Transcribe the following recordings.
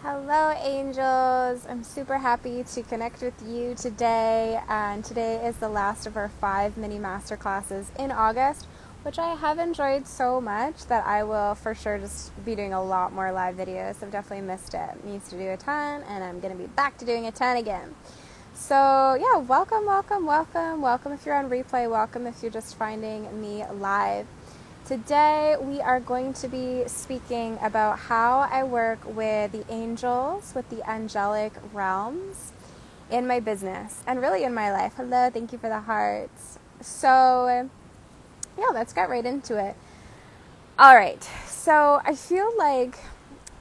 Hello, angels. I'm super happy to connect with you today. And today is the last of our 5 mini masterclasses in August, which I have enjoyed so much that I will for sure just be doing a lot more live videos. I've definitely missed it. I used to do a ton, and I'm going to be back to doing a ton again. So yeah, welcome if you're on replay, welcome if you're just finding me live. Today we are going to be speaking about how I work with the angels, with the angelic realms in my business and really in my life. Hello, thank you for the hearts. So yeah, let's get right into it. All right, so I feel like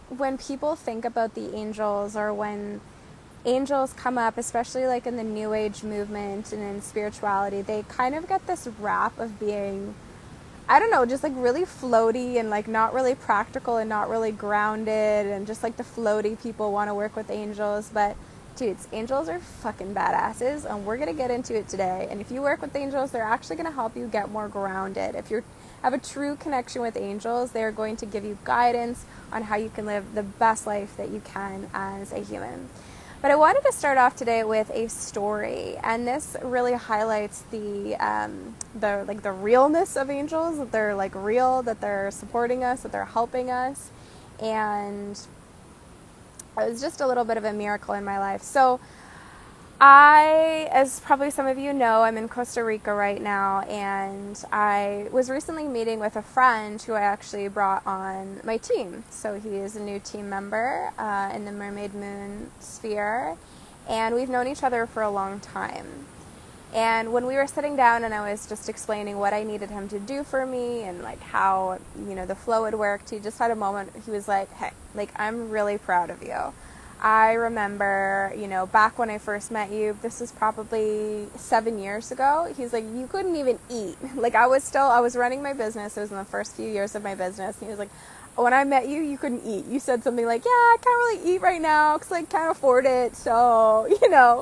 when people think about the angels, or when angels come up, especially like in the New Age movement and in spirituality, they kind of get this rap of being, I don't know, just like really floaty and like not really practical and not really grounded, and just like the floaty people want to work with angels. But dudes, angels are fucking badasses, and we're going to get into it today. And if you work with angels, they're actually going to help you get more grounded. If you have a true connection with angels, they're going to give you guidance on how you can live the best life that you can as a human. But I wanted to start off today with a story, and this really highlights the realness of angels, that they're like real, that they're supporting us, that they're helping us, and it was just a little bit of a miracle in my life. So I, as probably some of you know, I'm in Costa Rica right now, and I was recently meeting with a friend who I actually brought on my team. So he is a new team member in the Mermaid Moon sphere, and we've known each other for a long time. And when we were sitting down and I was just explaining what I needed him to do for me and like how, the flow had worked, he just had a moment. He was like, hey, like, I'm really proud of you. I remember, back when I first met you, this was probably 7 years ago. He's like, you couldn't even eat. Like, I was running my business. It was in the first few years of my business. And he was like, when I met you, you couldn't eat. You said something like, yeah, I can't really eat right now because I can't afford it. So, and I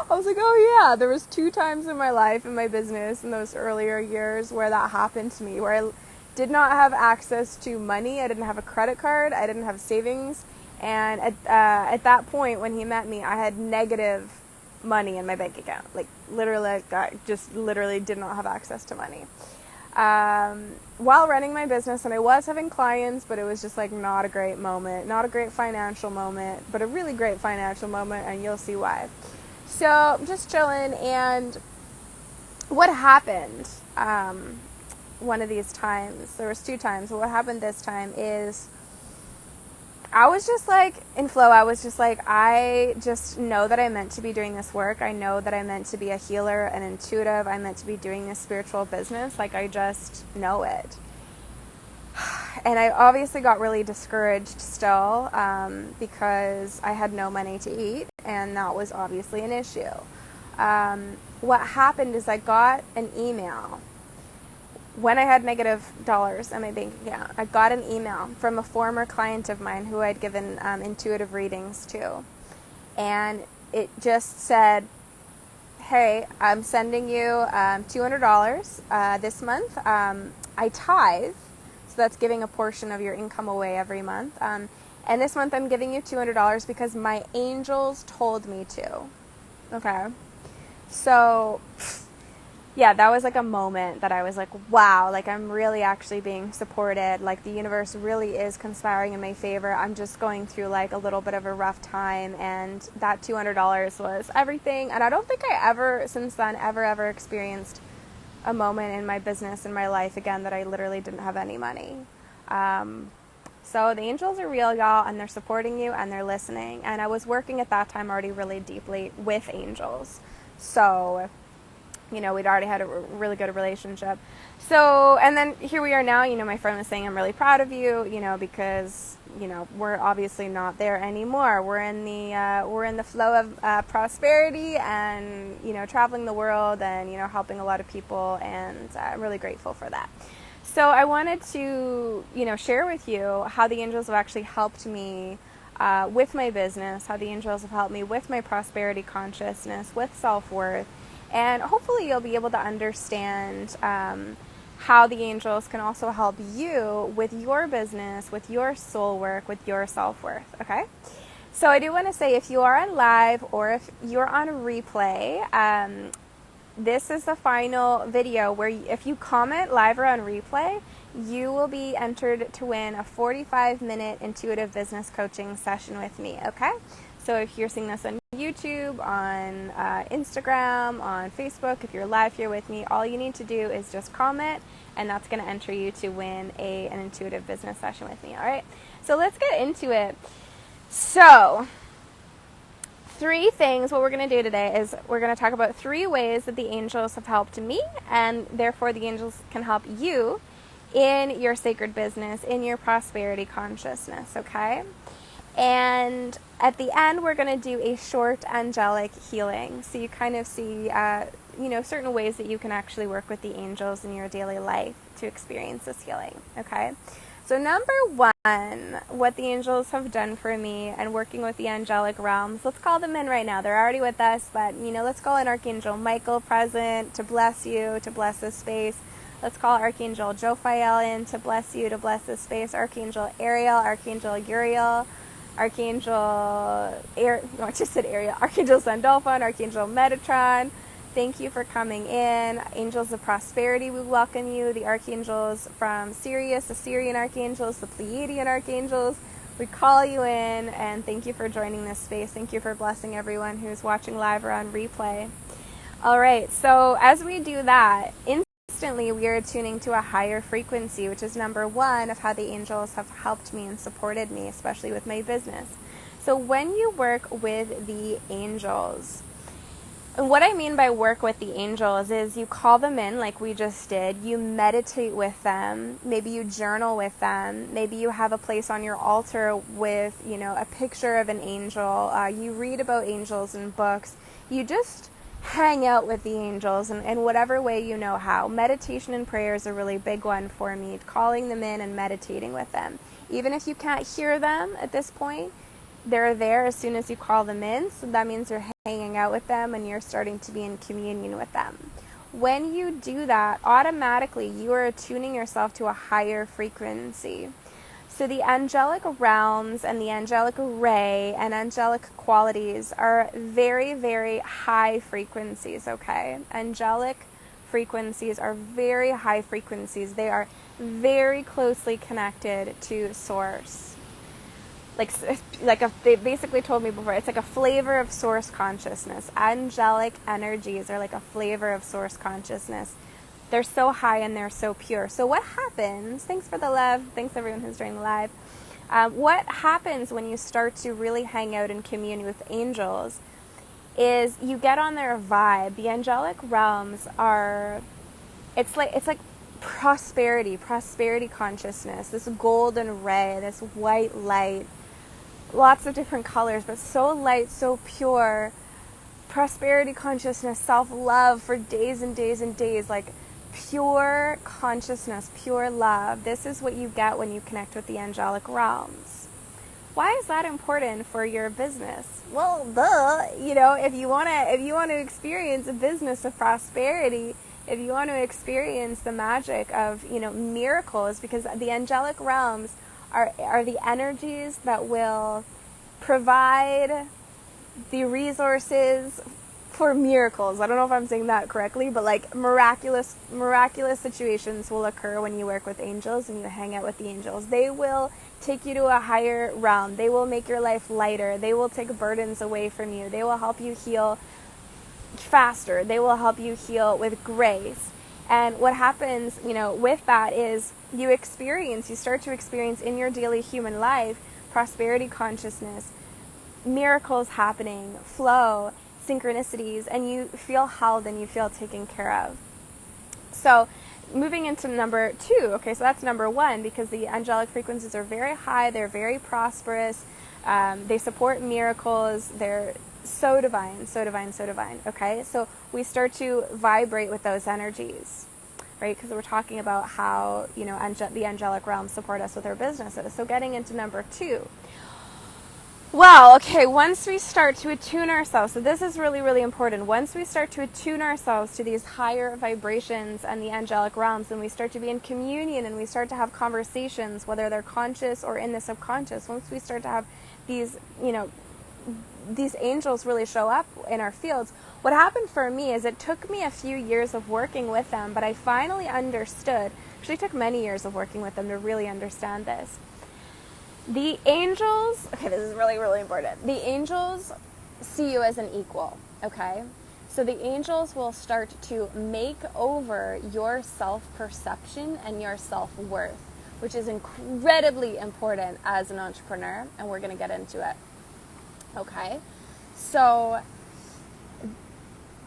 was like, oh yeah, there was 2 times in my life, in my business, in those earlier years where that happened to me, where I did not have access to money. I didn't have a credit card. I didn't have savings. And at that point, when he met me, I had negative money in my bank account. Like, literally, I just literally did not have access to money. While running my business, and I was having clients, but it was just like not a great moment, not a great financial moment, but a really great financial moment, and you'll see why. So I'm just chilling, and what happened, one of these times, there was 2 times, but what happened this time is I was just like in flow. I was just like, I just know that I'm meant to be doing this work. I know that I'm meant to be a healer, an intuitive. I'm meant to be doing this spiritual business. Like, I just know it. And I obviously got really discouraged still because I had no money to eat, and that was obviously an issue. What happened is I got an email when I had negative dollars in my bank account. I got an email from a former client of mine who I'd given intuitive readings to. And it just said, hey, I'm sending you $200 this month. I tithe, so that's giving a portion of your income away every month. And this month I'm giving you $200 because my angels told me to. Okay. So yeah, that was like a moment that I was like, wow, like I'm really actually being supported. Like, the universe really is conspiring in my favor. I'm just going through like a little bit of a rough time, and that $200 was everything. And I don't think I ever, since then, ever experienced a moment in my business, in my life again, that I literally didn't have any money. So the angels are real, y'all, and they're supporting you and they're listening. And I was working at that time already really deeply with angels. So we'd already had a really good relationship. So, and then here we are now, my friend was saying, I'm really proud of you, because, we're obviously not there anymore. We're in the flow of prosperity and, traveling the world and, helping a lot of people. And I'm really grateful for that. So I wanted to, share with you how the angels have actually helped me with my business, how the angels have helped me with my prosperity consciousness, with self-worth. And hopefully you'll be able to understand how the angels can also help you with your business, with your soul work, with your self-worth, okay? So I do want to say, if you are on live or if you're on replay, this is the final video where if you comment live or on replay, you will be entered to win a 45-minute intuitive business coaching session with me, okay? So if you're seeing this on YouTube, on Instagram, on Facebook, if you're live here with me, all you need to do is just comment, and that's going to enter you to win an intuitive business session with me, all right? So let's get into it. So, 3 things, what we're going to do today is we're going to talk about 3 ways that the angels have helped me, and therefore the angels can help you in your sacred business, in your prosperity consciousness, okay? And at the end, we're going to do a short angelic healing. So you kind of see, certain ways that you can actually work with the angels in your daily life to experience this healing, okay? So number 1, what the angels have done for me and working with the angelic realms, let's call them in right now. They're already with us, but, let's call in Archangel Michael present to bless you, to bless this space. Let's call Archangel Jophiel in to bless you, to bless this space. Archangel Ariel, Archangel Uriel, Archangel Sandalphon, Archangel Metatron. Thank you for coming in. Angels of Prosperity, we welcome you. The archangels from Sirius, the Syrian archangels, the Pleiadian archangels, we call you in, and thank you for joining this space. Thank you for blessing everyone who's watching live or on replay. All right, so as we do that, instantly we are attuning to a higher frequency, which is number 1 of how the angels have helped me and supported me, especially with my business. So when you work with the angels, and what I mean by work with the angels is you call them in like we just did, you meditate with them, maybe you journal with them, maybe you have a place on your altar with, a picture of an angel, you read about angels in books, you just hang out with the angels in whatever way you know how. Meditation and prayer is a really big one for me, calling them in and meditating with them. Even if you can't hear them at this point, they're there as soon as you call them in, so that means you're hanging out with them and you're starting to be in communion with them. When you do that, automatically you are attuning yourself to a higher frequency. So the angelic realms and the angelic ray and angelic qualities are very, very high frequencies, okay? Angelic frequencies are very high frequencies. They are very closely connected to source. They basically told me before, it's like a flavor of source consciousness. Angelic energies are like a flavor of source consciousness. They're so high and they're so pure. So what happens, thanks for the love, thanks everyone who's joining live, what happens when you start to really hang out and commune with angels is you get on their vibe. The angelic realms are, it's like prosperity consciousness, this golden ray, this white light, lots of different colors, but so light, so pure, prosperity consciousness, self-love for days and days and days, like pure consciousness, pure love. This is what you get when you connect with the angelic realms. Why is that important for your business? Well, if you want to experience a business of prosperity, if you want to experience the magic of, miracles, because the angelic realms are the energies that will provide the resources for miracles. I don't know if I'm saying that correctly, but like miraculous situations will occur when you work with angels and you hang out with the angels. They will take you to a higher realm. They will make your life lighter. They will take burdens away from you. They will help you heal faster. They will help you heal with grace. And what happens, with that is you start to experience in your daily human life prosperity consciousness, miracles happening, flow, synchronicities, and you feel held and you feel taken care of. So moving into number 2, okay, so that's number 1, because the angelic frequencies are very high, they're very prosperous, they support miracles, they're so divine, okay? So we start to vibrate with those energies, right? Because we're talking about how, the angelic realms support us with our businesses. So getting into number 2, Well, okay, once we start to attune ourselves, so this is really, really important. Once we start to attune ourselves to these higher vibrations and the angelic realms, and we start to be in communion and we start to have conversations, whether they're conscious or in the subconscious, once we start to have these, these angels really show up in our fields, what happened for me is it took me a few years of working with them, but I finally understood, actually it took many years of working with them to really understand this. The angels, okay, this is really, really important. The angels see you as an equal, okay? So the angels will start to make over your self-perception and your self-worth, which is incredibly important as an entrepreneur, and we're going to get into it, okay? So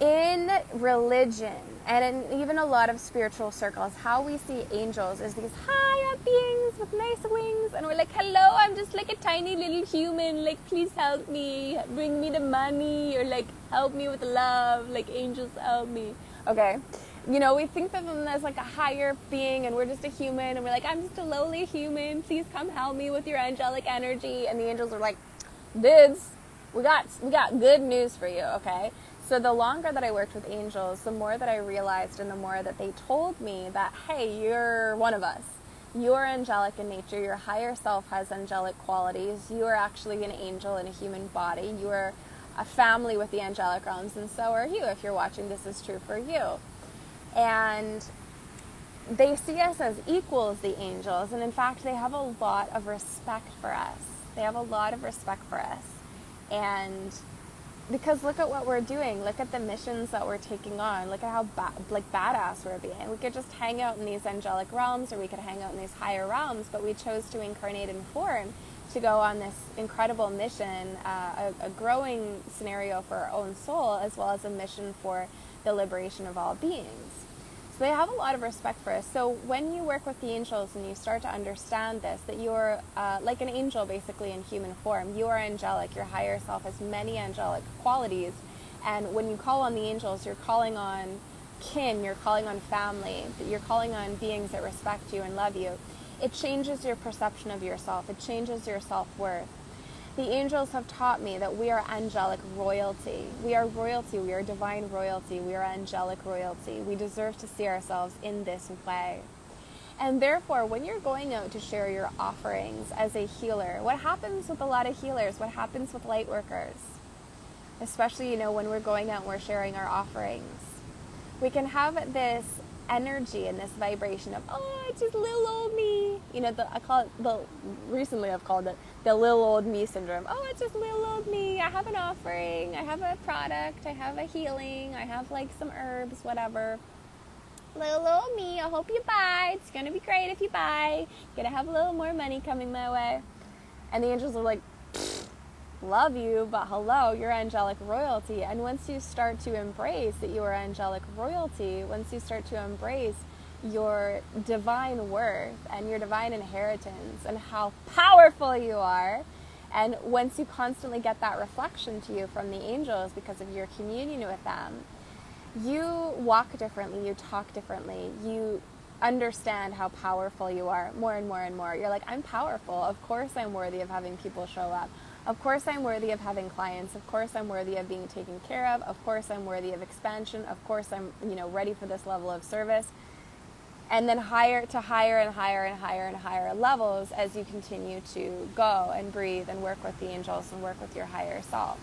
in religion and in even a lot of spiritual circles, how we see angels is these high up beings with nice wings, and we're like, hello, I'm just like a tiny little human, like, please help me, bring me the money, or like, help me with love, like, angels help me, okay? We think of them as like a higher being, and we're just a human, and we're like, I'm just a lowly human, please come help me with your angelic energy, and the angels are like, dudes, we got good news for you, okay? So the longer that I worked with angels, the more that I realized and the more that they told me that, hey, you're one of us. You're angelic in nature. Your higher self has angelic qualities. You are actually an angel in a human body. You are a family with the angelic realms, and so are you. If you're watching, this is true for you. And they see us as equals, the angels, and in fact, they have a lot of respect for us. They have a lot of respect for us. And because look at what we're doing. Look at the missions that we're taking on. Look at how badass we're being. We could just hang out in these angelic realms, or we could hang out in these higher realms, but we chose to incarnate in form to go on this incredible mission, a growing scenario for our own soul, as well as a mission for the liberation of all beings. So they have a lot of respect for us. So when you work with the angels and you start to understand this, that you're like an angel basically in human form, you are angelic, your higher self has many angelic qualities, and when you call on the angels, you're calling on kin, you're calling on family, you're calling on beings that respect you and love you. It changes your perception of yourself, it changes your self-worth. The angels have taught me that we are angelic royalty. We are royalty. We are divine royalty. We are angelic royalty. We deserve to see ourselves in this way. And therefore, when you're going out to share your offerings as a healer, what happens with a lot of healers? What happens with light workers? Especially, when we're going out and we're sharing our offerings. We can have this energy and this vibration of, oh, it's just little old me. Recently I've called it the little old me syndrome. Oh, it's just little old me. I have an offering. I have a product. I have a healing. I have like some herbs, whatever. Little old me. I hope you buy. It's going to be great if you buy. Going to have a little more money coming my way. And the angels are like, love you, but hello, you're angelic royalty. And once you start to embrace that you are angelic royalty, once you start to embrace your divine worth and your divine inheritance and how powerful you are, and once you constantly get that reflection to you from the angels because of your communion with them, you walk differently, you talk differently, you understand how powerful you are more and more and more. You're like, I'm powerful. Of course I'm worthy of having people show up. Of course I'm worthy of having clients. Of course I'm worthy of being taken care of. Of course I'm worthy of expansion. Of course I'm, ready for this level of service. And then higher and higher and higher levels as you continue to go and breathe and work with the angels and work with your higher self,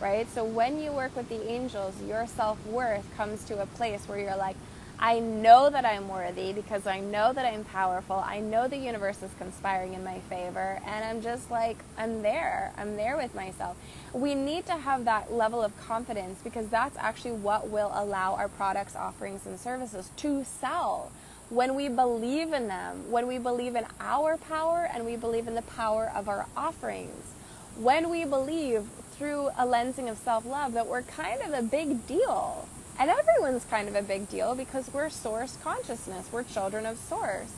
right? So when you work with the angels, your self-worth comes to a place where you're like, I know that I'm worthy because I know that I'm powerful. I know the universe is conspiring in my favor. And I'm just like, I'm there with myself. We need to have that level of confidence because that's actually what will allow our products, offerings, and services to sell. When we believe in them, when we believe in our power and we believe in the power of our offerings, when we believe through a lensing of self-love that we're kind of a big deal. And everyone's kind of a big deal because we're source consciousness. We're children of source.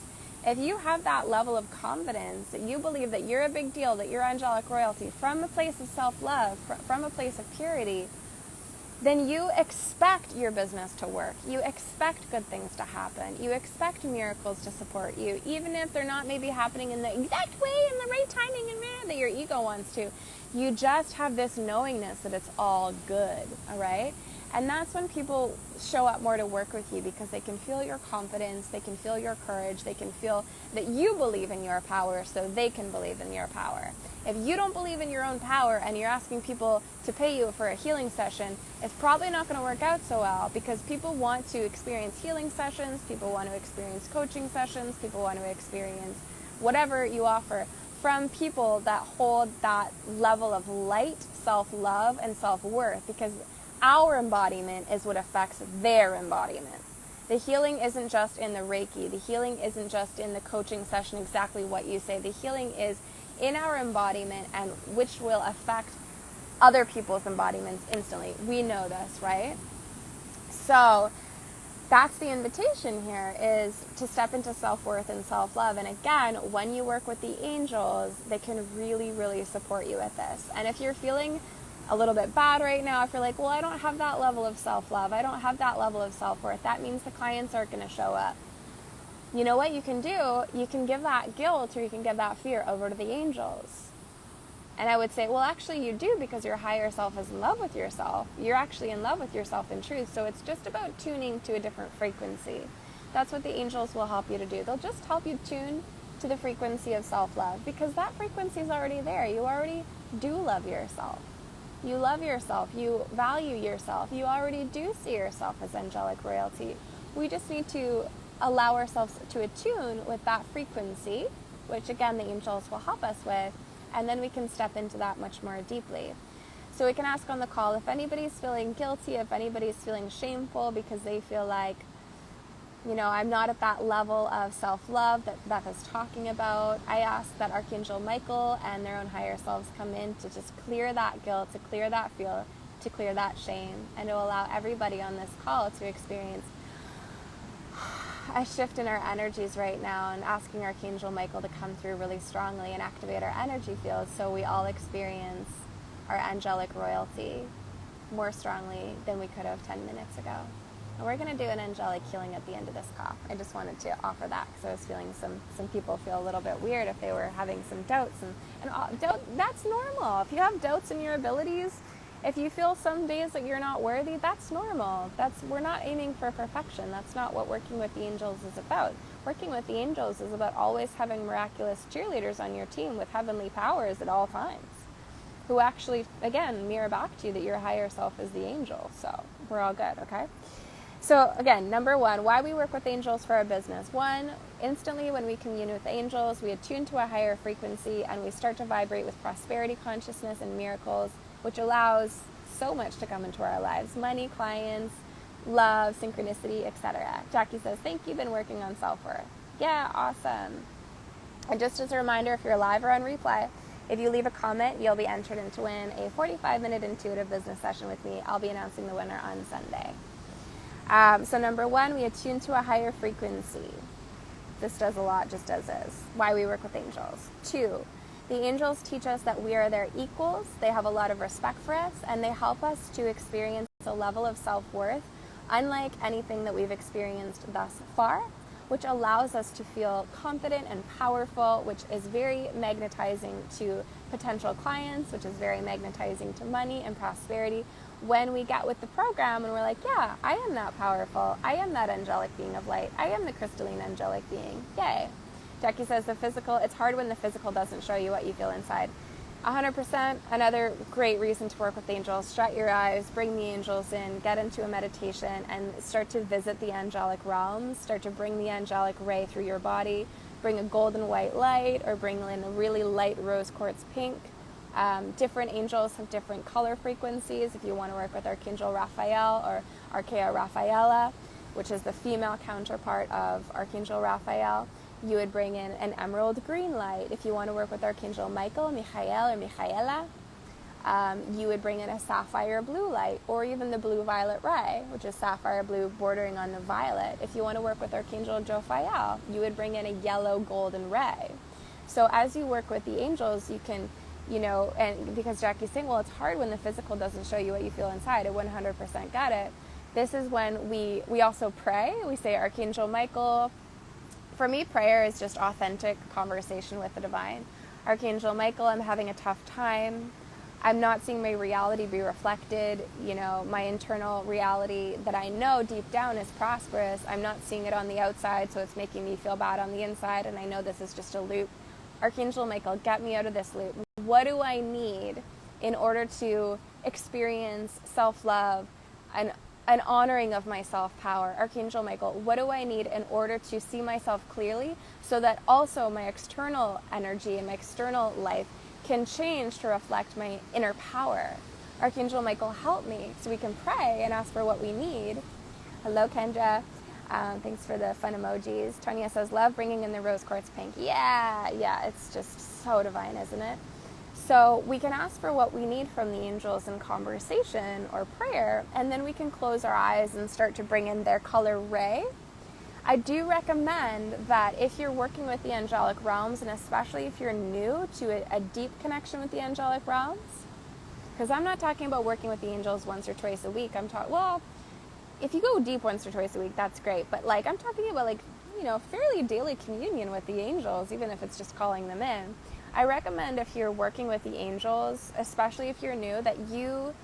If you have that level of confidence, that you believe that you're a big deal, that you're angelic royalty, from a place of self-love, from a place of purity, then you expect your business to work. You expect good things to happen. You expect miracles to support you, even if they're not maybe happening in the exact way, in the right timing, and that your ego wants to. You just have this knowingness that it's all good, all right? And that's when people show up more to work with you, because they can feel your confidence, they can feel your courage, they can feel that you believe in your power, so they can believe in your power. If you don't believe in your own power and you're asking people to pay you for a healing session, it's probably not going to work out so well, because people want to experience healing sessions, people want to experience coaching sessions, people want to experience whatever you offer from people that hold that level of light, self-love, and self-worth, because our embodiment is what affects their embodiment. The healing isn't just in the Reiki. The healing isn't just in the coaching session, exactly what you say. The healing is in our embodiment, and which will affect other people's embodiments instantly. We know this, right? So that's the invitation here, is to step into self-worth and self-love. And again, when you work with the angels, they can really, really support you with this. And if you're feeling a little bit bad right now, if you're like, well, I don't have that level of self-love, I don't have that level of self-worth, that means the clients aren't going to show up. You know what you can do? You can give that guilt, or you can give that fear over to the angels. And I would say, well, actually you do, because your higher self is in love with yourself. You're actually in love with yourself in truth. So it's just about tuning to a different frequency. That's what the angels will help you to do. They'll just help you tune to the frequency of self-love, because that frequency is already there. You already do love yourself. You love yourself. You value yourself. You already do see yourself as angelic royalty. We just need to allow ourselves to attune with that frequency, which again the angels will help us with, and then we can step into that much more deeply. So we can ask on the call if anybody's feeling guilty, if anybody's feeling shameful because they feel like, you know, I'm not at that level of self-love that Beth is talking about. I ask that Archangel Michael and their own higher selves come in to just clear that guilt, to clear that fear, to clear that shame, and to allow everybody on this call to experience a shift in our energies right now, and asking Archangel Michael to come through really strongly and activate our energy fields so we all experience our angelic royalty more strongly than we could have 10 minutes ago. And we're going to do an angelic healing at the end of this call. I just wanted to offer that because I was feeling some people feel a little bit weird if they were having some doubts. And that's normal. If you have doubts in your abilities, if you feel some days that you're not worthy, that's normal. We're not aiming for perfection. That's not what working with the angels is about. Working with the angels is about always having miraculous cheerleaders on your team with heavenly powers at all times, who actually, again, mirror back to you that your higher self is the angel. So we're all good, okay? So again, number one, why we work with angels for our business. One, instantly when we commune with angels, we attune to a higher frequency and we start to vibrate with prosperity consciousness and miracles, which allows so much to come into our lives. Money, clients, love, synchronicity, etc. Jackie says, thank you, been working on self-worth. Yeah, awesome. And just as a reminder, if you're live or on replay, if you leave a comment, you'll be entered in to win a 45-minute intuitive business session with me. I'll be announcing the winner on Sunday. So number one, we attune to a higher frequency. This does a lot, just as is. Why we work with angels. Two, the angels teach us that we are their equals. They have a lot of respect for us, and they help us to experience a level of self-worth unlike anything that we've experienced thus far, which allows us to feel confident and powerful, which is very magnetizing to potential clients, which is very magnetizing to money and prosperity. When we get with the program and we're like, yeah, I am that powerful. I am that angelic being of light. I am the crystalline angelic being. Yay. Jackie says the physical, it's hard when the physical doesn't show you what you feel inside. 100%. Another great reason to work with angels. Shut your eyes, bring the angels in, get into a meditation, and start to visit the angelic realms. Start to bring the angelic ray through your body. Bring a golden white light, or bring in a really light rose quartz pink. Different angels have different color frequencies. If you want to work with Archangel Raphael or Archaea Raphaela, which is the female counterpart of Archangel Raphael, you would bring in an emerald green light. If you want to work with Archangel Michael, Michael, or Michaela, you would bring in a sapphire blue light, or even the blue-violet ray, which is sapphire blue bordering on the violet. If you want to work with Archangel Jophiel, you would bring in a yellow golden ray. So as you work with the angels, you can and because Jackie's saying, well, it's hard when the physical doesn't show you what you feel inside. I 100% get it. This is when we also pray. We say Archangel Michael. For me, prayer is just authentic conversation with the divine. Archangel Michael, I'm having a tough time. I'm not seeing my reality be reflected. My internal reality that I know deep down is prosperous. I'm not seeing it on the outside, so it's making me feel bad on the inside, and I know this is just a loop. Archangel Michael, get me out of this loop. What do I need in order to experience self-love and an honoring of my self-power? Archangel Michael, what do I need in order to see myself clearly so that also my external energy and my external life can change to reflect my inner power? Archangel Michael, help me, so we can pray and ask for what we need. Hello, Kendra. Thanks for the fun emojis. Tonya says, love bringing in the rose quartz pink. Yeah, it's just so divine, isn't it? So we can ask for what we need from the angels in conversation or prayer, and then we can close our eyes and start to bring in their color ray. I do recommend that if you're working with the angelic realms, and especially if you're new to a deep connection with the angelic realms, because I'm not talking about working with the angels once or twice a week. If you go deep once or twice a week, that's great. But I'm talking about fairly daily communion with the angels, even if it's just calling them in. I recommend if you're working with the angels, especially if you're new, that you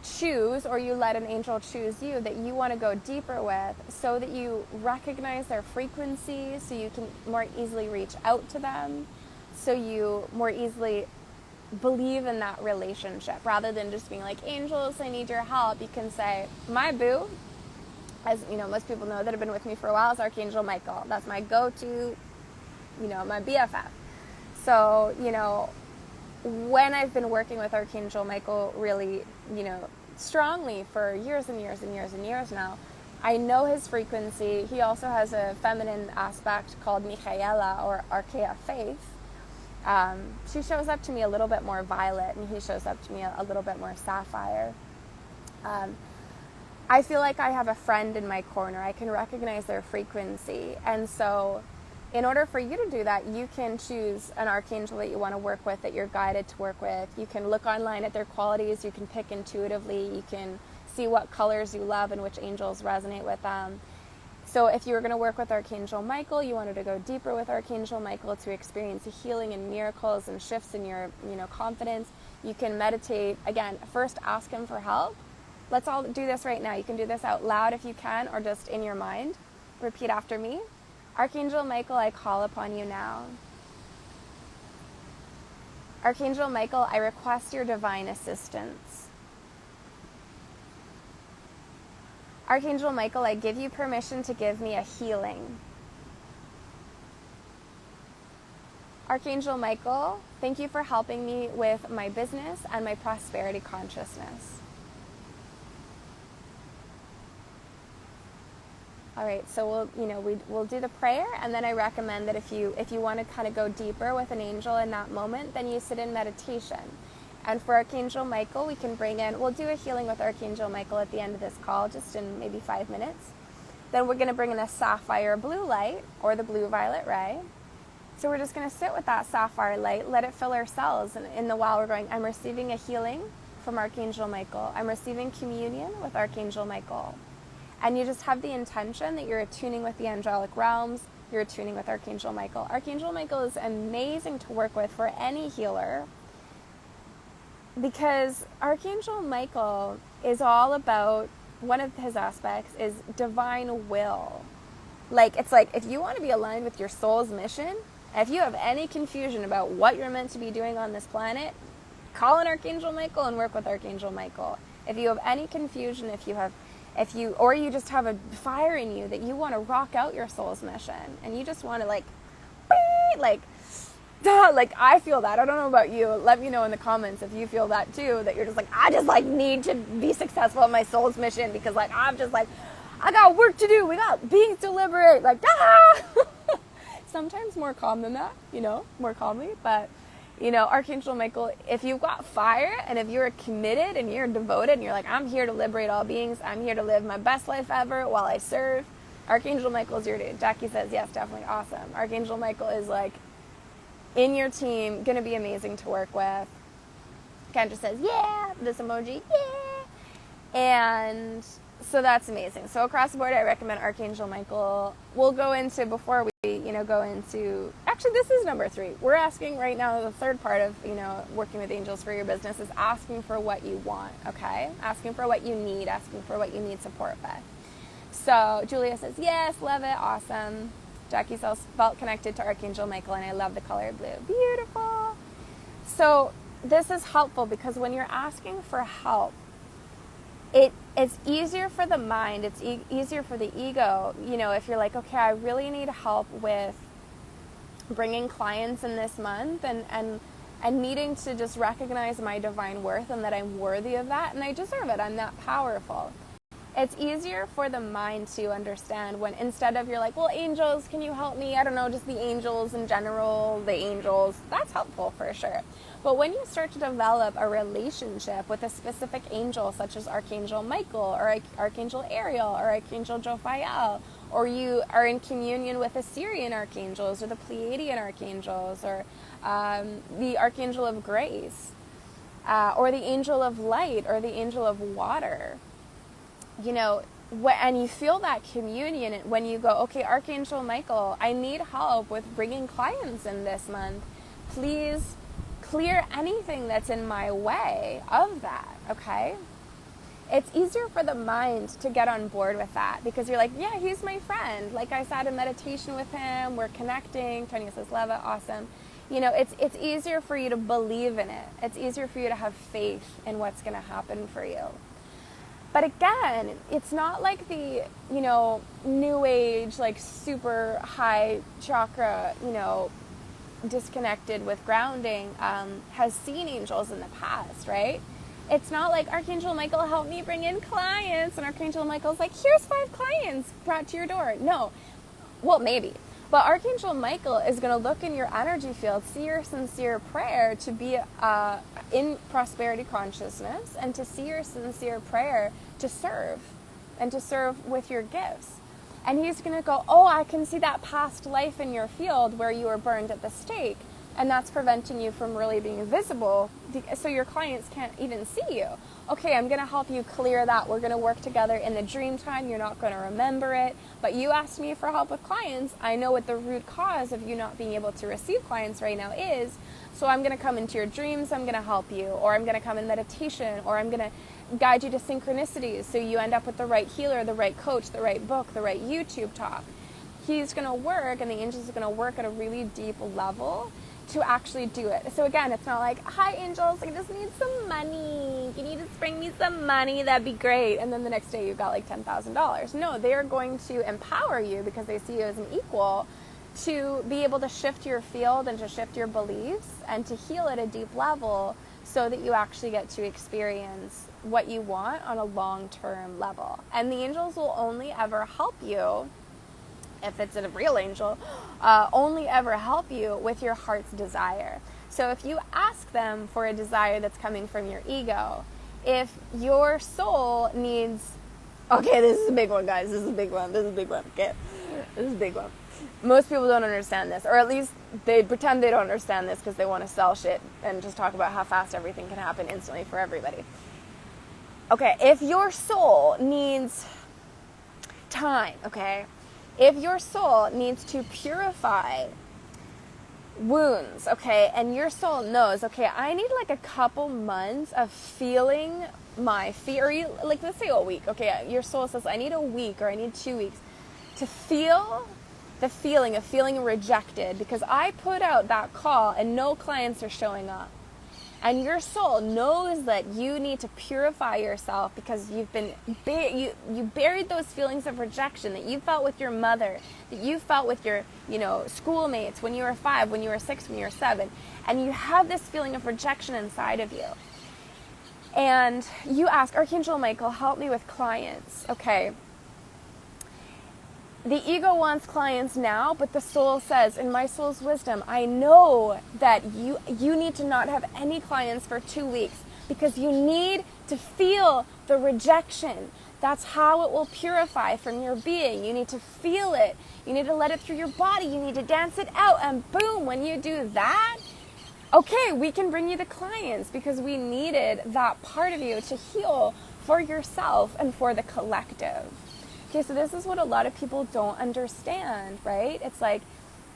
choose, or you let an angel choose you, that you want to go deeper with, so that you recognize their frequency, so you can more easily reach out to them, so you more easily believe in that relationship, rather than just being like, angels, I need your help. You can say, my boo, as most people know that have been with me for a while, is Archangel Michael. That's my go-to, my BFF. So, when I've been working with Archangel Michael really, strongly for years and years and years and years now, I know his frequency. He also has a feminine aspect called Michaela, or Archaea Faith. She shows up to me a little bit more violet, and he shows up to me a little bit more sapphire. I feel like I have a friend in my corner. I can recognize their frequency. And so in order for you to do that, you can choose an archangel that you want to work with, that you're guided to work with. You can look online at their qualities. You can pick intuitively. You can see what colors you love and which angels resonate with them. So if you were going to work with Archangel Michael, you wanted to go deeper with Archangel Michael to experience healing and miracles and shifts in your confidence, you can meditate. Again, first ask him for help. Let's all do this right now. You can do this out loud if you can, or just in your mind. Repeat after me. Archangel Michael, I call upon you now. Archangel Michael, I request your divine assistance. Archangel Michael, I give you permission to give me a healing. Archangel Michael, thank you for helping me with my business and my prosperity consciousness. All right, so we'll do the prayer, and then I recommend that if you want to kind of go deeper with an angel in that moment, then you sit in meditation. And for Archangel Michael, we'll do a healing with Archangel Michael at the end of this call, just in maybe 5 minutes. Then we're going to bring in a sapphire blue light, or the blue violet ray. So we're just going to sit with that sapphire light, let it fill our cells. And in the while we're going, I'm receiving a healing from Archangel Michael. I'm receiving communion with Archangel Michael. And you just have the intention that you're attuning with the angelic realms, you're attuning with Archangel Michael. Archangel Michael is amazing to work with for any healer, because Archangel Michael is all about, one of his aspects is divine will. It's like if you want to be aligned with your soul's mission, if you have any confusion about what you're meant to be doing on this planet, call in Archangel Michael and work with Archangel Michael. If you have any confusion, or you just have a fire in you that you want to rock out your soul's mission, and you just want to I feel that. I don't know about you. Let me know in the comments if you feel that too, that you're just I need to be successful in my soul's mission, because I got work to do. We got beings to liberate. Sometimes more calm than that, more calmly. But, Archangel Michael, if you've got fire, and if you're committed and you're devoted and you're I'm here to liberate all beings, I'm here to live my best life ever while I serve, Archangel Michael is your dude. Jackie says, yes, definitely awesome. Archangel Michael is in your team, going to be amazing to work with. Kendra says, yeah, this emoji, yeah. And so that's amazing. So across the board, I recommend Archangel Michael. We'll go into, before we, go into, actually, this is number 3. We're asking right now, the third part of, working with angels for your business is asking for what you want, okay? Asking for what you need, asking for what you need support with. So Julia says, yes, love it, awesome. Jackie says, felt connected to Archangel Michael, and I love the color blue. Beautiful. So this is helpful because when you're asking for help, it's easier for the mind, it's easier for the ego, if you're like, okay, I really need help with bringing clients in this month and needing to just recognize my divine worth and that I'm worthy of that and I deserve it, I'm that powerful. It's easier for the mind to understand when instead of you're like, well, angels, can you help me? I don't know, just the angels in general, the angels, that's helpful for sure. But when you start to develop a relationship with a specific angel, such as Archangel Michael or Archangel Ariel or Archangel Jophiel, or you are in communion with the Syrian archangels or the Pleiadian archangels or the Archangel of Grace or the Angel of Light or the Angel of Water, and you feel that communion when you go, okay, Archangel Michael, I need help with bringing clients in this month. Please clear anything that's in my way of that, okay? It's easier for the mind to get on board with that because you're like, yeah, he's my friend. Like I sat in meditation with him, we're connecting. Tonya says, love it, awesome. It's easier for you to believe in it. It's easier for you to have faith in what's going to happen for you. But again, it's not like the, new age, like super high chakra, disconnected with grounding, has seen angels in the past, right? It's not like Archangel Michael helped me bring in clients and Archangel Michael's like, here's 5 clients brought to your door. No. Well, maybe. But Archangel Michael is going to look in your energy field, see your sincere prayer to be in prosperity consciousness and to see your sincere prayer to serve and to serve with your gifts. And he's going to go, oh, I can see that past life in your field where you were burned at the stake. And that's preventing you from really being visible, so your clients can't even see you. Okay, I'm going to help you clear that. We're going to work together in the dream time. You're not going to remember it. But you asked me for help with clients. I know what the root cause of you not being able to receive clients right now is. So I'm going to come into your dreams. I'm going to help you. Or I'm going to come in meditation. Or I'm going to guide you to synchronicities so you end up with the right healer, the right coach, the right book, the right YouTube talk. He's going to work, and the angels are going to work at a really deep level to actually do it. So again, it's not like, hi angels, I just need some money. You need to bring me some money, that'd be great. And then the next day you've got like $10,000. No, they're going to empower you because they see you as an equal to be able to shift your field and to shift your beliefs and to heal at a deep level so that you actually get to experience what you want on a long-term level. And the angels will only ever help you, if it's a real angel, only ever help you with your heart's desire. So if you ask them for a desire that's coming from your ego, if your soul needs, okay, this is a big one, guys, this is a big one, okay, this is a big one. Most people don't understand this, or at least they pretend they don't understand this because they want to sell shit and just talk about how fast everything can happen instantly for everybody. Okay, if your soul needs time, okay, if your soul needs to purify wounds, okay, and your soul knows, okay, I need like a couple months of feeling my fear, or like let's say a week, okay, your soul says I need a week or I need 2 weeks to feel the feeling of feeling rejected because I put out that call and no clients are showing up. And your soul knows that you need to purify yourself because you've been you buried those feelings of rejection that you felt with your mother, that you felt with your schoolmates when you were 5, when you were 6, when you were 7, and you have this feeling of rejection inside of you. And you ask, Archangel Michael, help me with clients. Okay. The ego wants clients now, but the soul says, in my soul's wisdom, I know that you need to not have any clients for 2 weeks because you need to feel the rejection, That's how it will purify from your being. You need to feel it. You need to let it through your body. You need to dance it out. And boom, when you do that, okay, we can bring you the clients because we needed that part of you to heal for yourself and for the collective. Okay, so this is what a lot of people don't understand, right? It's like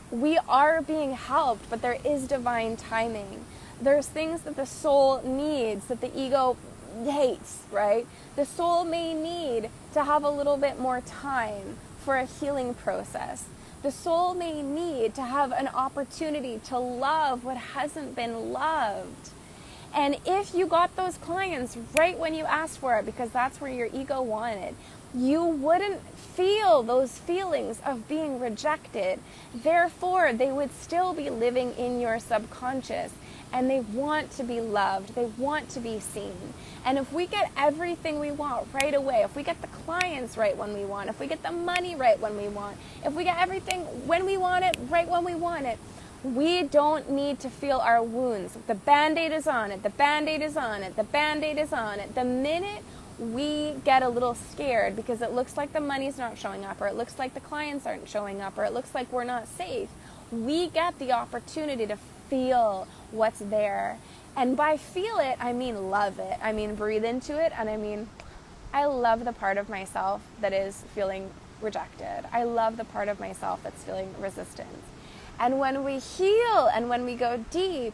we are being helped, but there is divine timing. There's things that the soul needs that the ego hates, right? The soul may need to have a little bit more time for a healing process. The soul may need to have an opportunity to love what hasn't been loved. And if you got those clients right when you asked for it, because that's where your ego wanted, you wouldn't feel those feelings of being rejected. Therefore, they would still be living in your subconscious. And they want to be loved. They want to be seen. And if we get everything we want right away, if we get the clients right when we want, if we get the money right when we want, if we get everything when we want it, right when we want it, we don't need to feel our wounds. The Band-Aid is on it. The Band-Aid is on it. The Band-Aid is on it. The minute we get a little scared because it looks like the money's not showing up, or it looks like the clients aren't showing up, or it looks like we're not safe, we get the opportunity to feel what's there. And by feel it, I mean love it. I mean breathe into it. And I mean, I love the part of myself that is feeling rejected. I love the part of myself that's feeling resistance. And when we heal and when we go deep,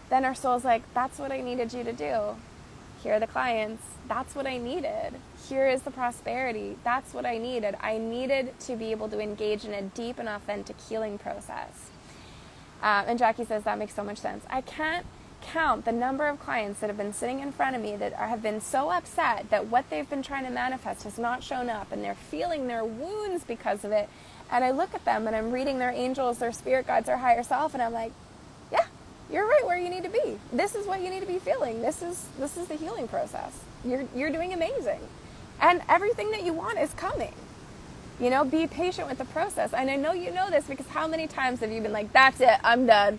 then our soul's like, that's what I needed you to do. Here are the clients. That's what I needed. Here is the prosperity. That's what I needed. I needed to be able to engage in a deep and authentic healing process. And Jackie says that makes so much sense. I can't count the number of clients that have been sitting in front of me that have been so upset that what they've been trying to manifest has not shown up, and they're feeling their wounds because of it. And I look at them and I'm reading their angels, their spirit guides, their higher self, and I'm like, yeah, you're right where you need to be. This is what you need to be feeling. This is the healing process. You're doing amazing. And everything that you want is coming. You know, be patient with the process. And I know you know this because how many times have you been like, that's it, I'm done.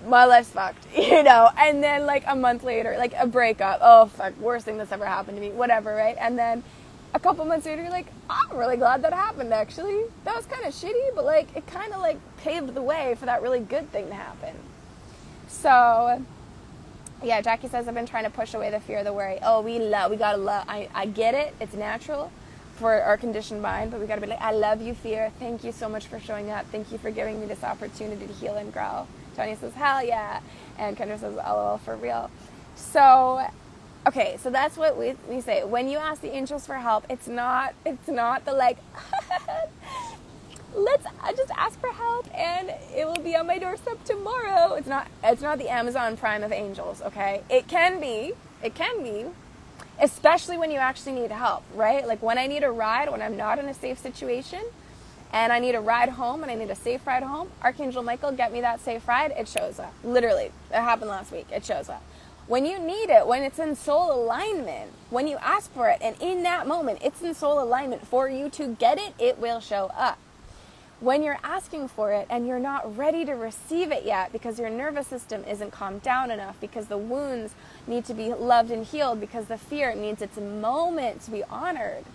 My life's fucked, you know? And then like a month later, like a breakup, oh fuck, worst thing that's ever happened to me, whatever, right? And then a couple months later, you're like, I'm really glad that happened actually. That was kind of shitty, but like it kind of like paved the way for that really good thing to happen. So yeah, Jackie says, I've been trying to push away the fear, the worry. Oh, we gotta love. I get it. It's natural for our conditioned mind, but we gotta be like, I love you, fear. Thank you so much for showing up. Thank you for giving me this opportunity to heal and grow. Tony says, hell yeah. And Kendra says, LOL, for real. So, okay, so that's what we say. When you ask the angels for help, it's not the like, let's just ask for help and it will be on my doorstep tomorrow. It's not the Amazon Prime of angels, okay? It can be, especially when you actually need help, right? Like when I need a ride, when I'm not in a safe situation and I need a ride home and I need a safe ride home, Archangel Michael, get me that safe ride, it shows up. Literally, it happened last week, it shows up. When you need it, when it's in soul alignment, when you ask for it and in that moment it's in soul alignment for you to get it, it will show up. When you're asking for it and you're not ready to receive it yet because your nervous system isn't calmed down enough, because the wounds need to be loved and healed, because the fear needs its moment to be honored,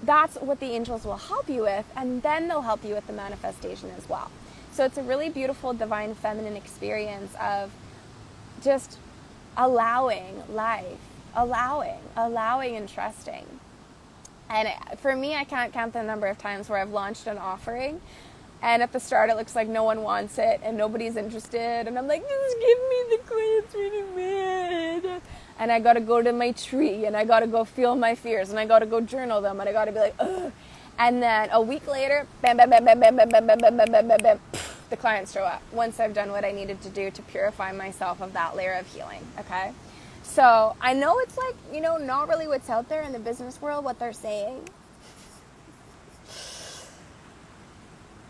that's what the angels will help you with, and then they'll help you with the manifestation as well. So it's a really beautiful divine feminine experience of just allowing life, allowing and trusting. And for me, I can't count the number of times where I've launched an offering and at the start it looks like no one wants it and nobody's interested. And I'm like, just give me the clients really bad. And I got to go to my tree and I got to go feel my fears and I got to go journal them and I got to be like, ugh. And then a week later, bam, bam, bam, bam, bam, bam, bam, bam, bam, bam, bam, bam, bam, the clients show up once I've done what I needed to do to purify myself of that layer of healing, okay? So I know it's like, you know, not really what's out there in the business world, what they're saying.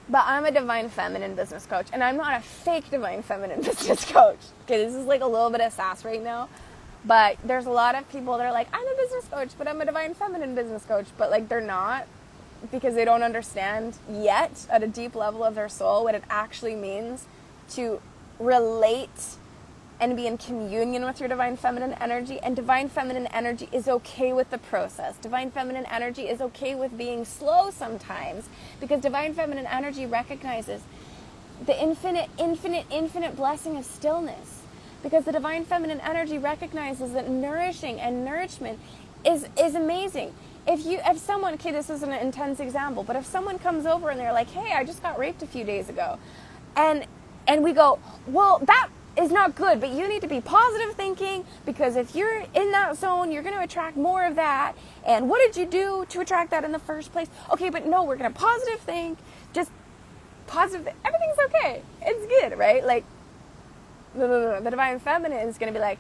But I'm a divine feminine business coach, and I'm not a fake divine feminine business coach. Okay, this is like a little bit of sass right now. But there's a lot of people that are like, I'm a business coach, but I'm a divine feminine business coach. But like they're not, because they don't understand yet at a deep level of their soul what it actually means to relate and be in communion with your divine feminine energy. And divine feminine energy is okay with the process. Divine feminine energy is okay with being slow sometimes, because divine feminine energy recognizes the infinite blessing of stillness. Because the divine feminine energy recognizes that nourishing and nourishment is amazing. If someone, okay, this is an intense example, but if someone comes over and they're like, hey, I just got raped a few days ago, and we go, well, that is not good, but you need to be positive thinking, because if you're in that zone, you're going to attract more of that. And what did you do to attract that in the first place? Okay, but no, we're going to positive think, just positive, everything's okay. It's good, right? Like, no. The divine feminine is going to be like,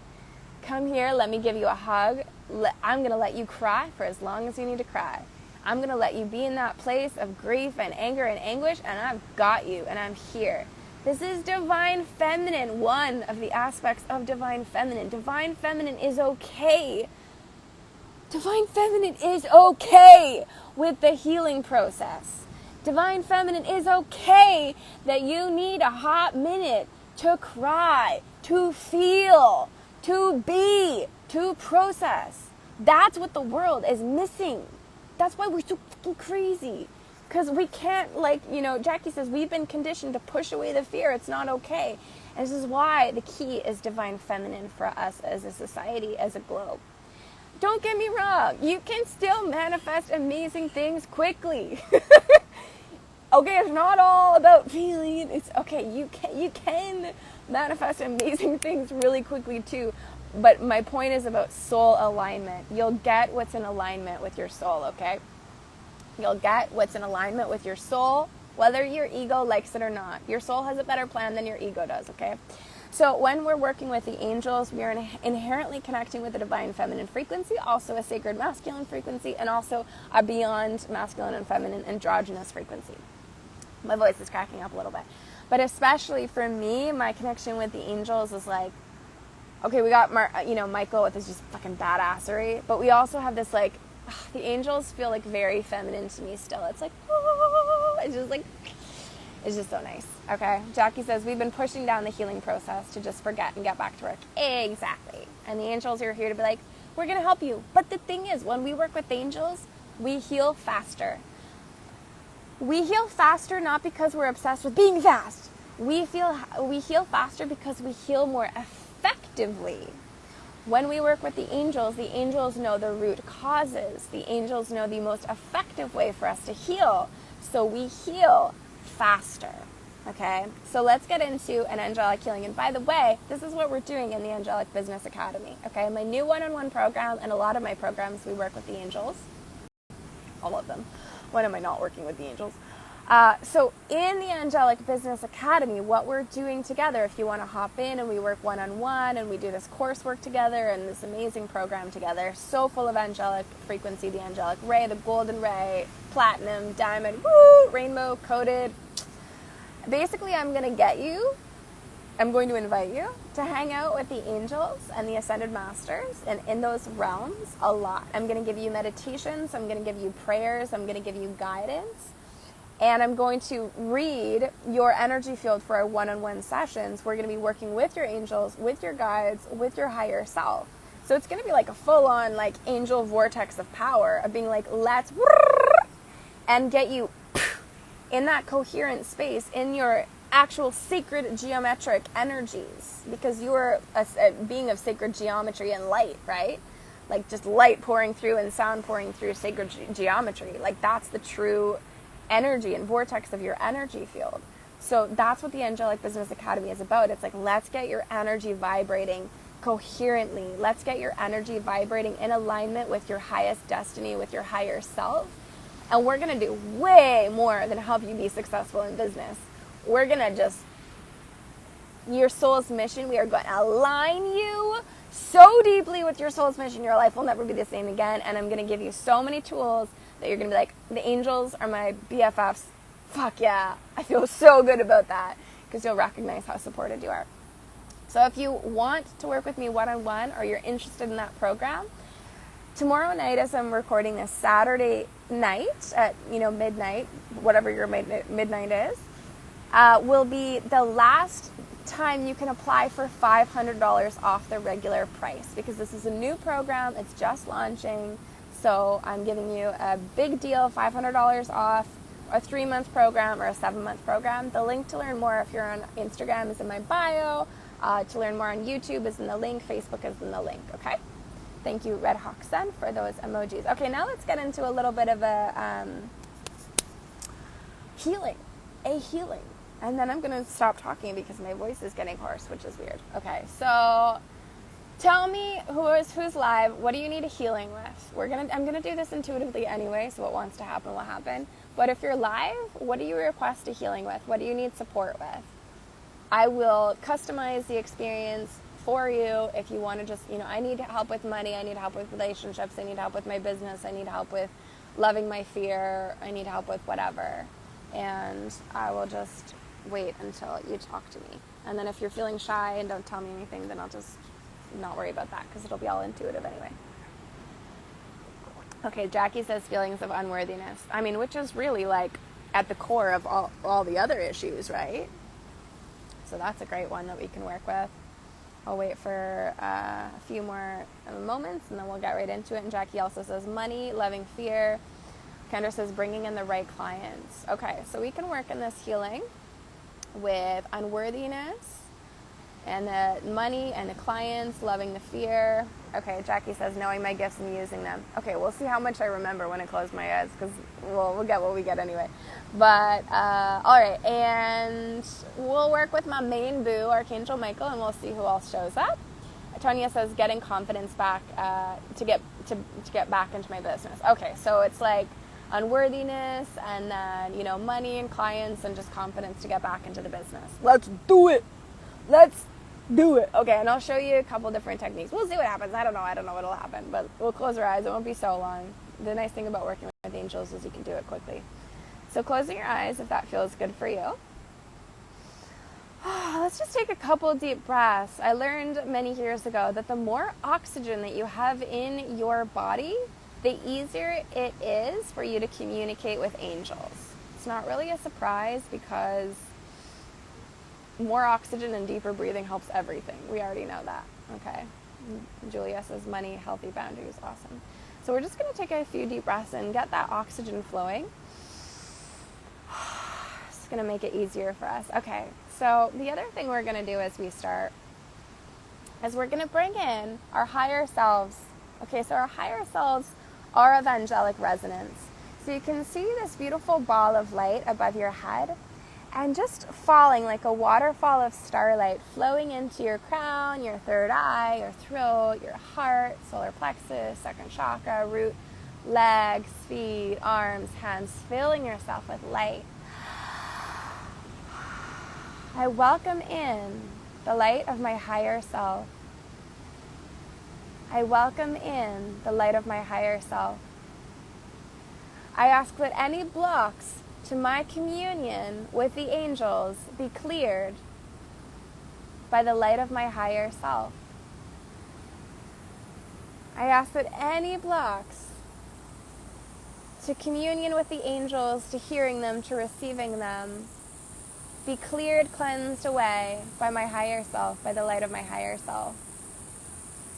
come here, let me give you a hug. I'm going to let you cry for as long as you need to cry. I'm going to let you be in that place of grief and anger and anguish, and I've got you, and I'm here. This is divine feminine, one of the aspects of divine feminine. Divine feminine is okay. Divine feminine is okay with the healing process. Divine feminine is okay that you need a hot minute to cry, to feel, to be, to process. That's what the world is missing. That's why we're so fucking crazy. Because we can't, Jackie says, we've been conditioned to push away the fear. It's not okay. And this is why the key is divine feminine for us as a society, as a globe. Don't get me wrong. You can still manifest amazing things quickly. Okay, it's not all about feeling. It's okay. You can manifest amazing things really quickly too. But my point is about soul alignment. You'll get what's in alignment with your soul, okay? You'll get what's in alignment with your soul, whether your ego likes it or not. Your soul has a better plan than your ego does, okay? So when we're working with the angels, we are inherently connecting with the divine feminine frequency, also a sacred masculine frequency, and also a beyond masculine and feminine androgynous frequency. My voice is cracking up a little bit. But especially for me, my connection with the angels is like, okay, we got Michael with his just fucking badassery, but we also have this the angels feel like very feminine to me still. It's like, oh, it's just so nice. Okay, Jackie says, we've been pushing down the healing process to just forget and get back to work. Exactly. And the angels are here to be like, we're going to help you. But the thing is, when we work with angels, we heal faster. We heal faster not because we're obsessed with being fast. We heal faster because we heal more effectively. When we work with the angels know the root causes. The angels know the most effective way for us to heal. So we heal faster. Okay? So let's get into an angelic healing. And by the way, this is what we're doing in the Angelic Business Academy. Okay? My new one-on-one program, and a lot of my programs, we work with the angels. All of them. When am I not working with the angels? So in the Angelic Business Academy, what we're doing together, if you want to hop in and we work one-on-one and we do this coursework together and this amazing program together, so full of angelic frequency, the angelic ray, the golden ray, platinum, diamond, woo, rainbow, coated. Basically, I'm going to invite you to hang out with the angels and the ascended masters, and in those realms a lot. I'm going to give you meditations, I'm going to give you prayers, I'm going to give you guidance, and I'm going to read your energy field for our one-on-one sessions. We're going to be working with your angels, with your guides, with your higher self. So it's going to be like a full-on angel vortex of power of being like, let's and get you in that coherent space in your actual sacred geometric energies, because you're a being of sacred geometry and light, right? Like just light pouring through and sound pouring through sacred geometry. Like that's the true energy and vortex of your energy field. So that's what the Angelic Business Academy is about. It's like, let's get your energy vibrating coherently. Let's get your energy vibrating in alignment with your highest destiny, with your higher self. And we're going to do way more than help you be successful in business. We're going to your soul's mission, we are going to align you so deeply with your soul's mission, your life will never be the same again. And I'm going to give you so many tools that you're going to be like, the angels are my BFFs. Fuck yeah. I feel so good about that, because you'll recognize how supported you are. So if you want to work with me one-on-one, or you're interested in that program, tomorrow night, as I'm recording this, Saturday night at midnight, whatever your midnight is, will be the last time you can apply for $500 off the regular price, because this is a new program. It's just launching. So I'm giving you a big deal, $500 off a 3-month program or a 7-month program. The link to learn more if you're on Instagram is in my bio. To learn more on YouTube is in the link. Facebook is in the link, okay? Thank you, Red Hawk Sun, for those emojis. Okay, now let's get into a little bit of a healing. And then I'm going to stop talking because my voice is getting hoarse, which is weird. Okay, so tell me who's live. What do you need a healing with? I'm gonna do this intuitively anyway, so what wants to happen will happen. But if you're live, what do you request a healing with? What do you need support with? I will customize the experience for you. If you want to just, I need help with money, I need help with relationships, I need help with my business, I need help with loving my fear, I need help with whatever. And I will just wait until you talk to me. And then if you're feeling shy and don't tell me anything, then I'll just not worry about that, because it'll be all intuitive anyway. Okay, Jackie says feelings of unworthiness. Which is really like at the core of all the other issues, right? So that's a great one that we can work with. I'll wait for a few more moments and then we'll get right into it. And Jackie also says money, loving fear. Kendra says bringing in the right clients. Okay, so we can work in this healing with unworthiness and the money and the clients, loving the fear. Okay, Jackie says knowing my gifts and using them. Okay, we'll see how much I remember when I close my eyes, because we'll get what we get anyway. But, all right, and we'll work with my main boo, Archangel Michael, and we'll see who else shows up. Tonya says getting confidence back to get back into my business. Okay, so it's like unworthiness and then, money and clients and just confidence to get back into the business. Let's do it. Okay, and I'll show you a couple different techniques. We'll see what happens. I don't know what'll happen, but we'll close our eyes. It won't be so long. The nice thing about working with angels is you can do it quickly. So closing your eyes if that feels good for you. Let's just take a couple deep breaths. I learned many years ago that the more oxygen that you have in your body, the easier it is for you to communicate with angels. It's not really a surprise, because more oxygen and deeper breathing helps everything. We already know that. Okay. Julia says money, healthy boundaries. Awesome. So we're just going to take a few deep breaths and get that oxygen flowing. It's going to make it easier for us. Okay. So the other thing we're going to do as we start is we're going to bring in our higher selves. Okay. So our higher selves are of angelic resonance. So you can see this beautiful ball of light above your head, and just falling like a waterfall of starlight, flowing into your crown, your third eye, your throat, your heart, solar plexus, second chakra, root, legs, feet, arms, hands, filling yourself with light. I welcome in the light of my higher self. I welcome in the light of my higher self. I ask that any blocks to my communion with the angels be cleared by the light of my higher self. I ask that any blocks to communion with the angels, to hearing them, to receiving them, be cleared, cleansed away by my higher self, by the light of my higher self.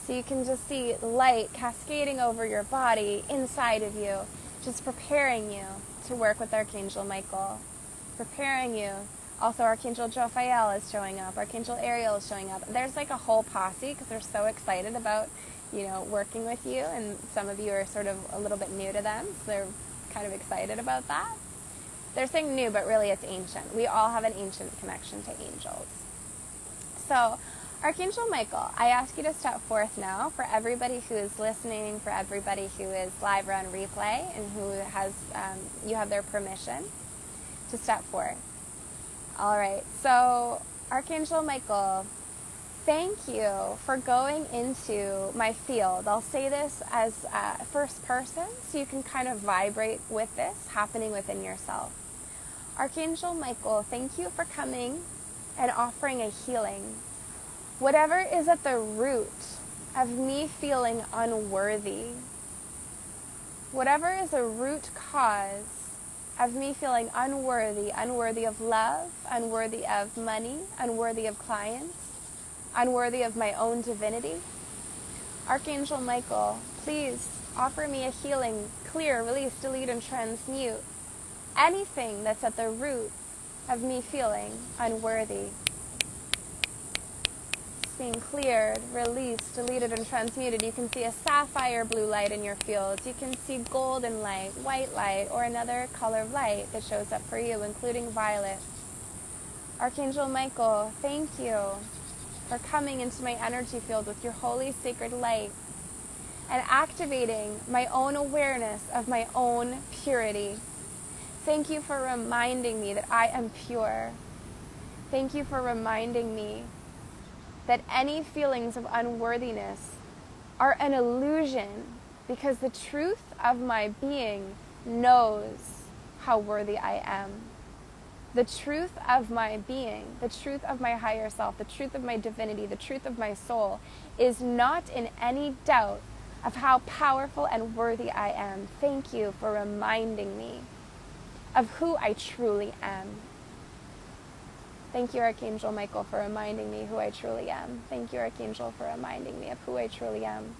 So you can just see light cascading over your body, inside of you, just preparing you to work with Archangel Michael, preparing you. Also, Archangel Jophiel is showing up. Archangel Ariel is showing up. There's like a whole posse, because they're so excited about, working with you, and some of you are sort of a little bit new to them, so they're kind of excited about that. They're saying new, but really it's ancient. We all have an ancient connection to angels. So, Archangel Michael, I ask you to step forth now for everybody who is listening, for everybody who is live or on replay, and who has, you have their permission to step forth. All right, so Archangel Michael, thank you for going into my field. I'll say this as first person, so you can kind of vibrate with this happening within yourself. Archangel Michael, thank you for coming and offering a healing. Whatever is at the root of me feeling unworthy, whatever is a root cause of me feeling unworthy, unworthy of love, unworthy of money, unworthy of clients, unworthy of my own divinity. Archangel Michael, please offer me a healing, clear, release, delete, and transmute anything that's at the root of me feeling unworthy. It's being cleared, released, deleted, and transmuted. You can see a sapphire blue light in your fields. You can see golden light, white light, or another color of light that shows up for you, including violet. Archangel Michael, thank you for coming into my energy field with your holy sacred light and activating my own awareness of my own purity. Thank you for reminding me that I am pure. Thank you for reminding me that any feelings of unworthiness are an illusion, because the truth of my being knows how worthy I am. The truth of my being, the truth of my higher self, the truth of my divinity, the truth of my soul is not in any doubt of how powerful and worthy I am. Thank you for reminding me of who I truly am. Thank you, Archangel Michael, for reminding me who I truly am. Thank you, Archangel, for reminding me of who I truly am.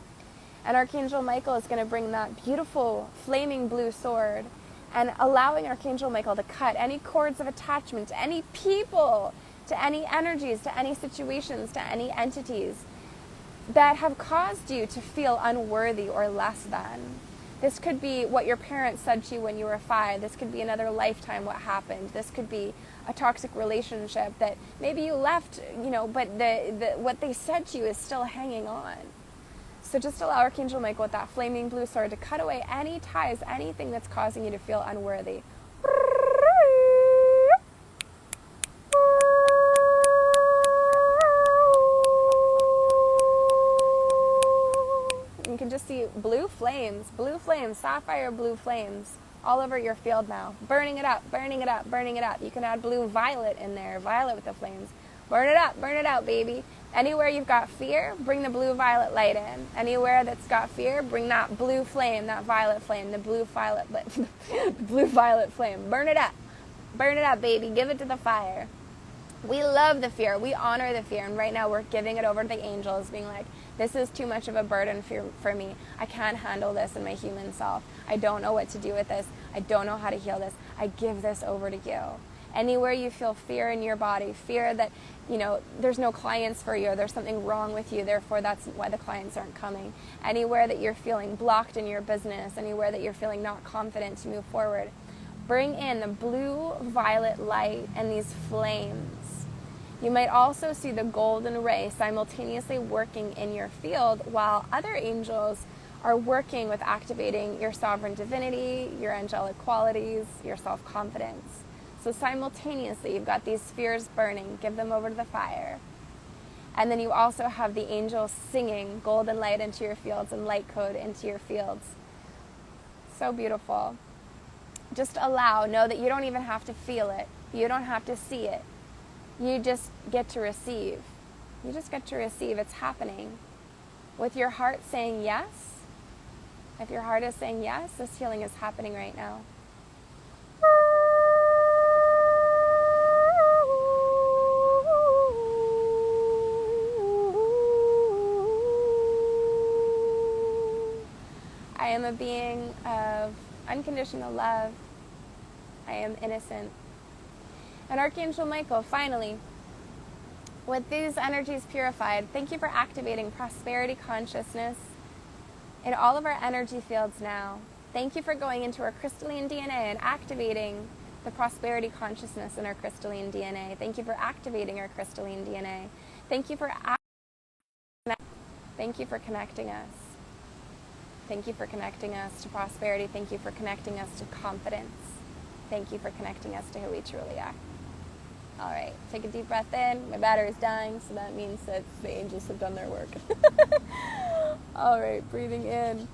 And Archangel Michael is going to bring that beautiful flaming blue sword and allowing Archangel Michael to cut any cords of attachment to any people, to any energies, to any situations, to any entities that have caused you to feel unworthy or less than. This could be what your parents said to you when you were 5. This could be another lifetime what happened. This could be a toxic relationship that maybe you left, but what they said to you is still hanging on. So just allow Archangel Michael with that flaming blue sword to cut away any ties, anything that's causing you to feel unworthy. You can just see blue flames, sapphire blue flames all over your field now. Burning it up, burning it up, burning it up. You can add blue violet in there, violet with the flames. Burn it out, baby. Anywhere you've got fear, bring the blue violet light in. Anywhere that's got fear, bring that blue flame, that violet flame, the blue violet flame. Burn it up, baby. Give it to the fire. We love the fear. We honor the fear. And right now we're giving it over to the angels, being like, this is too much of a burden for me. I can't handle this in my human self. I don't know what to do with this. I don't know how to heal this. I give this over to you. Anywhere you feel fear in your body, fear that, there's no clients for you, or there's something wrong with you, therefore that's why the clients aren't coming. Anywhere that you're feeling blocked in your business, anywhere that you're feeling not confident to move forward, bring in the blue violet light and these flames. You might also see the golden ray simultaneously working in your field while other angels are working with activating your sovereign divinity, your angelic qualities, your self-confidence. So simultaneously, you've got these spheres burning. Give them over to the fire. And then you also have the angels singing golden light into your fields and light code into your fields. So beautiful. Just know that you don't even have to feel it. You don't have to see it. You just get to receive. You just get to receive. It's happening. With your heart saying yes, if your heart is saying yes, this healing is happening right now. I am a being of unconditional love. I am innocent. And Archangel Michael, finally, with these energies purified, thank you for activating prosperity consciousness in all of our energy fields now. Thank you for going into our crystalline DNA and activating the prosperity consciousness in our crystalline DNA. Thank you for activating our crystalline DNA. Thank you for connecting us. Thank you for connecting us to prosperity. Thank you for connecting us to confidence. Thank you for connecting us to who we truly are. All right, take a deep breath in. My battery's dying, so that means that the angels have done their work. All right, breathing in.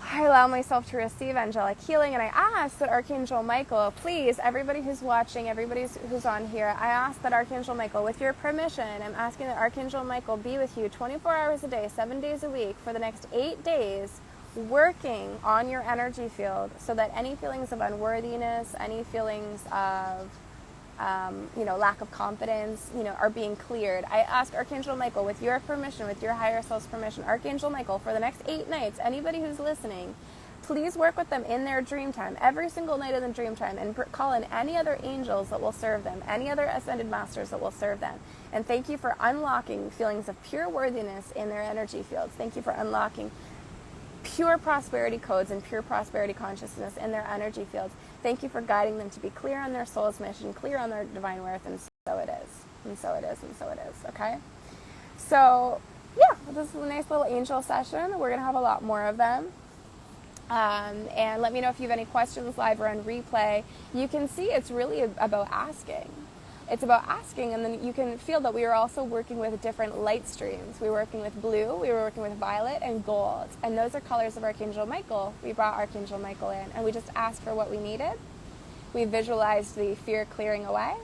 I allow myself to receive angelic healing, and I ask that Archangel Michael, please, everybody who's watching, everybody who's on here, I ask that Archangel Michael, with your permission, I'm asking that Archangel Michael be with you 24 hours a day, 7 days a week, for the next 8 days, working on your energy field so that any feelings of unworthiness, any feelings of lack of confidence, are being cleared. I ask Archangel Michael, with your permission, with your higher self's permission, Archangel Michael, for the next 8 nights, anybody who's listening, please work with them in their dream time, every single night in the dream time, and call in any other angels that will serve them, any other ascended masters that will serve them. And thank you for unlocking feelings of pure worthiness in their energy fields. Thank you for unlocking pure prosperity codes and pure prosperity consciousness in their energy fields. Thank you for guiding them to be clear on their soul's mission, clear on their divine worth, and so it is. And so it is, and so it is, okay? So, yeah, this is a nice little angel session. We're going to have a lot more of them. And let me know if you have any questions live or on replay. You can see it's really about asking. It's about asking, and then you can feel that we are also working with different light streams. We were working with blue, we were working with violet, and gold. And those are colors of Archangel Michael. We brought Archangel Michael in, and we just asked for what we needed. We visualized the fear clearing away.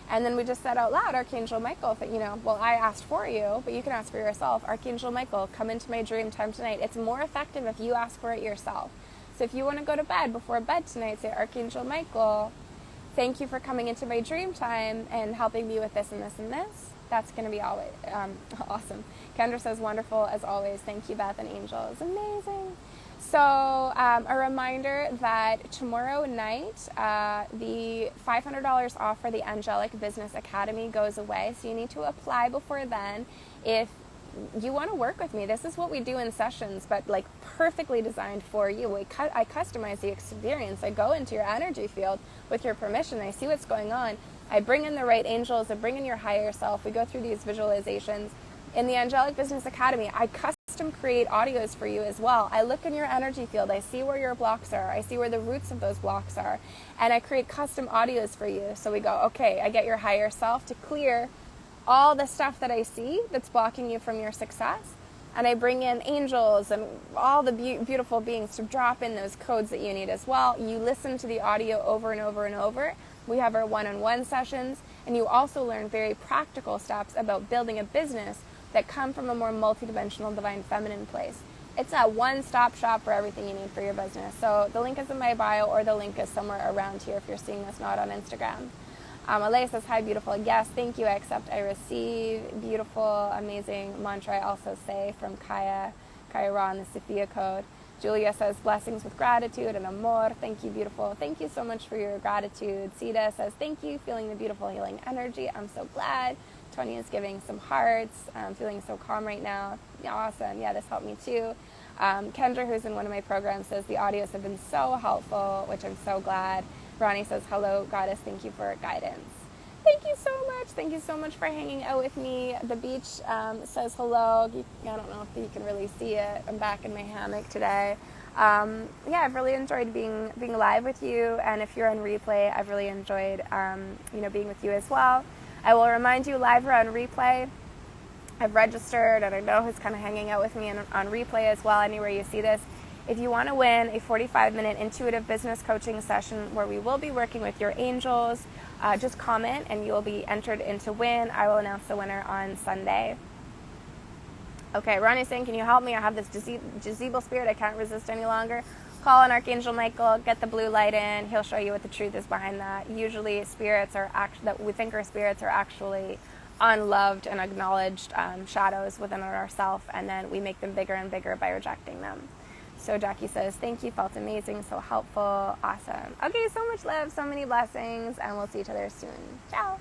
And then we just said out loud, Archangel Michael, I asked for you, but you can ask for yourself. Archangel Michael, come into my dream time tonight. It's more effective if you ask for it yourself. So if you want to go to bed, before bed tonight, say, Archangel Michael, thank you for coming into my dream time and helping me with this and this and this. That's going to be always awesome. Kendra says, wonderful as always. Thank you, Beth and Angels. Amazing. So a reminder that tomorrow night, the $500 off for the Angelic Business Academy goes away. So you need to apply before then if you want to work with me. This is what we do in sessions, but like perfectly designed for you. I customize the experience. I go into your energy field with your permission. I see what's going on. I bring in the right angels. I bring in your higher self. We go through these visualizations. In the Angelic Business Academy, I custom create audios for you as well. I look in your energy field. I see where your blocks are. I see where the roots of those blocks are. And I create custom audios for you. So we go, okay, I get your higher self to clear all the stuff that I see that's blocking you from your success. And I bring in angels and all the beautiful beings to drop in those codes that you need as well. You listen to the audio over and over and over. We have our one-on-one sessions. And you also learn very practical steps about building a business that come from a more multidimensional divine feminine place. It's a one-stop shop for everything you need for your business. So the link is in my bio, or the link is somewhere around here if you're seeing this not on Instagram. Alea says, hi, beautiful. Yes, thank you. I accept, I receive. Beautiful, amazing mantra I also say from Kaya Ra in the Sophia code. Julia says, blessings with gratitude and amor. Thank you, beautiful. Thank you so much for your gratitude. Sita says, thank you. Feeling the beautiful healing energy. I'm so glad. Tony is giving some hearts. I'm feeling so calm right now. Yeah, awesome. Yeah, this helped me too. Kendra, who's in one of my programs, says the audios have been so helpful, which I'm so glad. Ronnie says, hello, goddess. Thank you for guidance. Thank you so much. Thank you so much for hanging out with me. The beach says hello. I don't know if you can really see it. I'm back in my hammock today. I've really enjoyed being live with you. And if you're on replay, I've really enjoyed being with you as well. I will remind you, live or on replay, I've registered, and I know who's kind of hanging out with me on replay as well, anywhere you see this. If you want to win a 45-minute intuitive business coaching session where we will be working with your angels, just comment and you will be entered in to win. I will announce the winner on Sunday. Okay, Ronnie's saying, can you help me? I have this Jezebel spirit. I can't resist any longer. Call on Archangel Michael, get the blue light in. He'll show you what the truth is behind that. Usually spirits that we think are spirits are actually unloved and acknowledged shadows within ourselves, and then we make them bigger and bigger by rejecting them. So Jackie says, thank you, felt amazing, so helpful, awesome. Okay, so much love, so many blessings, and we'll see each other soon. Ciao.